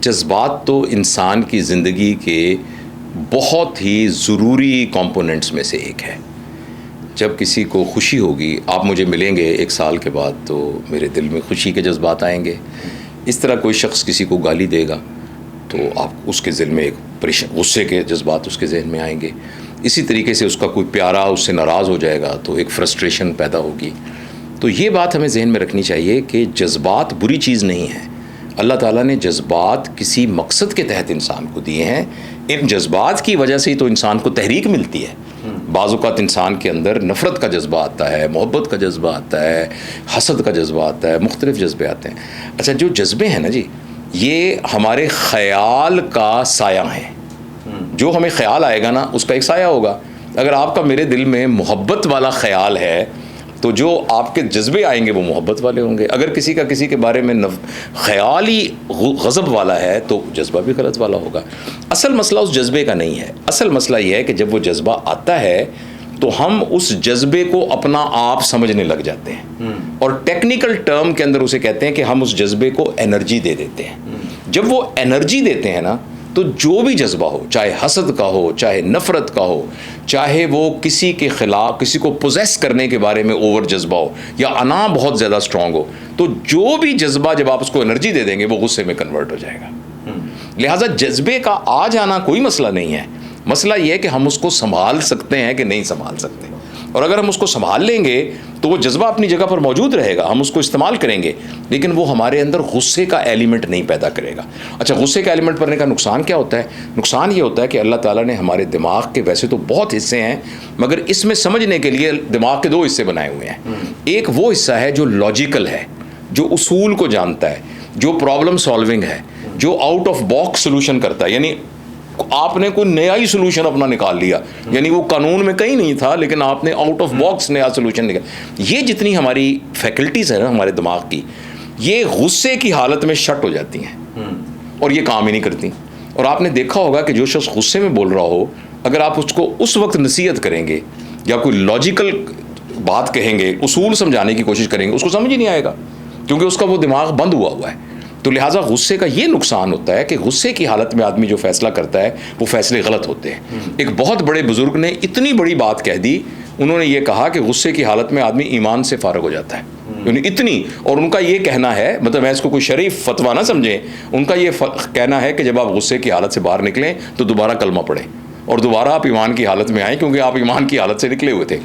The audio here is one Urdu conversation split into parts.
جذبات تو انسان کی زندگی کے بہت ہی ضروری کمپوننٹس میں سے ایک ہے. جب کسی کو خوشی ہوگی, آپ مجھے ملیں گے 1 سال کے بعد تو میرے دل میں خوشی کے جذبات آئیں گے. اس طرح کوئی شخص کسی کو گالی دے گا تو آپ اس کے دل میں ایک غصے کے جذبات اس کے ذہن میں آئیں گے. اسی طریقے سے اس کا کوئی پیارا اس سے ناراض ہو جائے گا تو ایک فرسٹریشن پیدا ہوگی. تو یہ بات ہمیں ذہن میں رکھنی چاہیے کہ جذبات بری چیز نہیں ہے. اللہ تعالیٰ نے جذبات کسی مقصد کے تحت انسان کو دیے ہیں. ان جذبات کی وجہ سے ہی تو انسان کو تحریک ملتی ہے. بعض اوقات انسان کے اندر نفرت کا جذبہ آتا ہے, محبت کا جذبہ آتا ہے, حسد کا جذبہ آتا ہے, مختلف جذبے آتے ہیں. اچھا, جو جذبے ہیں نا جی, یہ ہمارے خیال کا سایہ ہیں. جو ہمیں خیال آئے گا نا اس کا ایک سایہ ہوگا. اگر آپ کا میرے دل میں محبت والا خیال ہے تو جو آپ کے جذبے آئیں گے وہ محبت والے ہوں گے. اگر کسی کا کسی کے بارے میں خیال ہی غضب والا ہے تو جذبہ بھی غلط والا ہوگا. اصل مسئلہ اس جذبے کا نہیں ہے. اصل مسئلہ یہ ہے کہ جب وہ جذبہ آتا ہے تو ہم اس جذبے کو اپنا آپ سمجھنے لگ جاتے ہیں, اور ٹیکنیکل ٹرم کے اندر اسے کہتے ہیں کہ ہم اس جذبے کو انرجی دے دیتے ہیں. جب وہ انرجی دیتے ہیں نا تو جو بھی جذبہ ہو, چاہے حسد کا ہو, چاہے نفرت کا ہو, چاہے وہ کسی کے خلاف کسی کو پوزیس کرنے کے بارے میں اوور جذبہ ہو, یا انا بہت زیادہ اسٹرانگ ہو, تو جو بھی جذبہ جب آپ اس کو انرجی دے دیں گے وہ غصے میں کنورٹ ہو جائے گا. لہٰذا جذبے کا آ جانا کوئی مسئلہ نہیں ہے. مسئلہ یہ ہے کہ ہم اس کو سنبھال سکتے ہیں کہ نہیں سنبھال سکتے. اور اگر ہم اس کو سنبھال لیں گے تو وہ جذبہ اپنی جگہ پر موجود رہے گا, ہم اس کو استعمال کریں گے, لیکن وہ ہمارے اندر غصے کا ایلیمنٹ نہیں پیدا کرے گا. اچھا, غصے کا ایلیمنٹ پڑنے کا نقصان کیا ہوتا ہے؟ نقصان یہ ہوتا ہے کہ اللہ تعالیٰ نے ہمارے دماغ کے ویسے تو بہت حصے ہیں, مگر اس میں سمجھنے کے لیے دماغ کے 2 حصے بنائے ہوئے ہیں. ایک وہ حصہ ہے جو لاجیکل ہے, جو اصول کو جانتا ہے, جو پرابلم سالونگ ہے, جو آؤٹ آف باکس سولوشن کرتا ہے. یعنی آپ نے کوئی نیا ہی سولوشن اپنا نکال لیا, یعنی وہ قانون میں کہیں نہیں تھا لیکن آپ نے آؤٹ آف باکس نیا سولوشن نکالا. یہ جتنی ہماری فیکلٹیز ہیں نا ہمارے دماغ کی, یہ غصے کی حالت میں شٹ ہو جاتی ہیں اور یہ کام ہی نہیں کرتی. اور آپ نے دیکھا ہوگا کہ جو شخص غصے میں بول رہا ہو, اگر آپ اس کو اس وقت نصیحت کریں گے یا کوئی لاجیکل بات کہیں گے, اصول سمجھانے کی کوشش کریں گے, اس کو سمجھ ہی نہیں آئے گا کیونکہ اس کا وہ دماغ بند ہوا ہے. تو لہٰذا غصے کا یہ نقصان ہوتا ہے کہ غصے کی حالت میں آدمی جو فیصلہ کرتا ہے وہ فیصلے غلط ہوتے ہیں. ایک بہت بڑے بزرگ نے اتنی بڑی بات کہہ دی, انہوں نے یہ کہا کہ غصے کی حالت میں آدمی ایمان سے فارغ ہو جاتا ہے. یعنی اتنی, اور ان کا یہ کہنا ہے, مطلب میں اس کو کوئی شریف فتویٰ نہ سمجھیں, ان کا یہ کہنا ہے کہ جب آپ غصے کی حالت سے باہر نکلیں تو دوبارہ کلمہ پڑھیں اور دوبارہ آپ ایمان کی حالت میں آئیں, کیونکہ آپ ایمان کی حالت سے نکلے ہوئے تھے.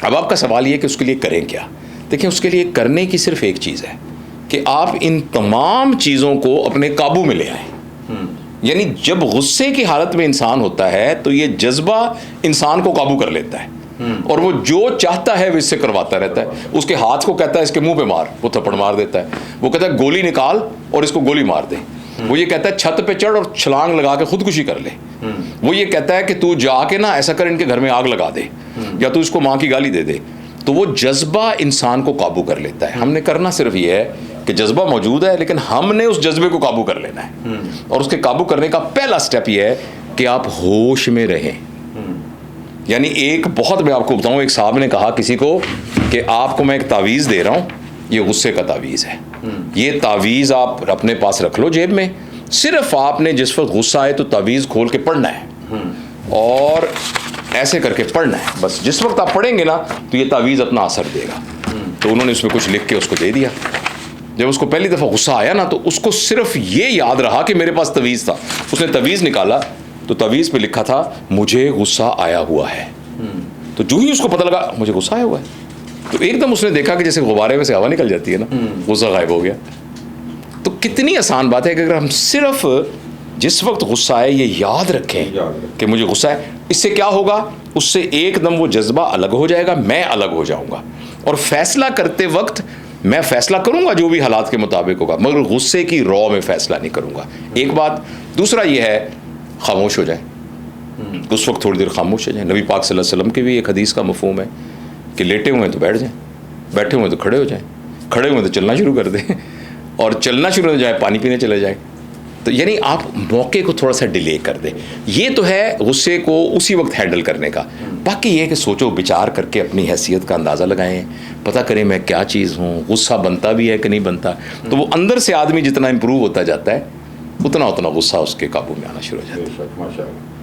اب آپ کا سوال یہ کہ اس کے لیے کریں کیا؟ دیکھیں, اس کے لیے کرنے کی صرف ایک چیز ہے کہ آپ ان تمام چیزوں کو اپنے قابو میں لے آئیں. یعنی جب غصے کی حالت میں انسان ہوتا ہے تو یہ جذبہ انسان کو قابو کر لیتا ہے, اور وہ جو چاہتا ہے وہ اس سے کرواتا رہتا ہے. اس کے ہاتھ کو کہتا ہے اس کے منہ پہ مار, وہ تھپڑ مار دیتا ہے. وہ کہتا ہے گولی نکال اور اس کو گولی مار دے. وہ یہ کہتا ہے چھت پہ چڑھ اور چھلانگ لگا کے خودکشی کر لے. وہ یہ کہتا ہے کہ تو جا کے نا ایسا کر ان کے گھر میں آگ لگا دے, یا تو اس کو ماں کی گالی دے دے. تو وہ جذبہ انسان کو قابو کر لیتا ہے. ہم نے کرنا صرف یہ ہے کہ جذبہ موجود ہے, لیکن ہم نے اس جذبے کو قابو کر لینا ہے. اور اس کے قابو کرنے کا پہلا سٹیپ یہ ہے کہ آپ ہوش میں رہیں. یعنی ایک بہت, میں آپ کو بتاؤں, ایک صاحب نے کہا کسی کو کہ آپ کو میں ایک تعویذ دے رہا ہوں, یہ غصے کا تعویذ ہے, یہ تعویذ آپ اپنے پاس رکھ لو جیب میں, صرف آپ نے جس وقت غصہ آئے تو تعویذ کھول کے پڑھنا ہے اور ایسے کر کے پڑھنا ہے. بس جس وقت آپ پڑھیں گے نا تو یہ تعویذ اپنا اثر دے گا. تو انہوں نے اس میں کچھ لکھ کے اس کو دے دیا. جب اس کو پہلی دفعہ غصہ آیا نا تو اس کو صرف یہ یاد رہا کہ میرے پاس تعویذ تھا. اس نے تعویذ نکالا تو تعویذ پہ لکھا تھا مجھے غصہ آیا ہوا ہے. تو جو ہی اس کو پتہ لگا مجھے غصہ آیا ہوا ہے, تو ایک دم اس نے دیکھا کہ جیسے غبارے میں سے ہوا نکل جاتی ہے نا, غصہ غائب ہو گیا. تو کتنی آسان بات ہے کہ اگر ہم صرف جس وقت غصہ آئے یہ یاد رکھیں کہ مجھے غصہ ہے, اس سے کیا ہوگا, اس سے ایک دم وہ جذبہ الگ ہو جائے گا, میں الگ ہو جاؤں گا, اور فیصلہ کرتے وقت میں فیصلہ کروں گا جو بھی حالات کے مطابق ہوگا, مگر غصے کی رو میں فیصلہ نہیں کروں گا. ایک بات. دوسرا یہ ہے خاموش ہو جائے, اس وقت تھوڑی دیر خاموش ہو جائیں. نبی پاک صلی اللہ علیہ وسلم کی بھی ایک حدیث کا مفہوم ہے کہ لیٹے ہوئے ہیں تو بیٹھ جائیں, بیٹھے ہوئے تو کھڑے ہو جائیں, کھڑے ہوئے تو چلنا شروع کر دیں, اور چلنا شروع ہو جائے پانی پینے چلے جائیں. تو یعنی آپ موقع کو تھوڑا سا ڈیلے کر دیں. یہ تو ہے غصے کو اسی وقت ہینڈل کرنے کا. باقی یہ ہے کہ سوچو بچار کر کے اپنی حیثیت کا اندازہ لگائیں, پتہ کریں میں کیا چیز ہوں, غصہ بنتا بھی ہے کہ نہیں بنتا. تو وہ اندر سے آدمی جتنا امپروو ہوتا جاتا ہے اتنا اتنا غصہ اس کے قابو میں آنا شروع ہو جاتا ہے. بے شک، ماشاء اللہ.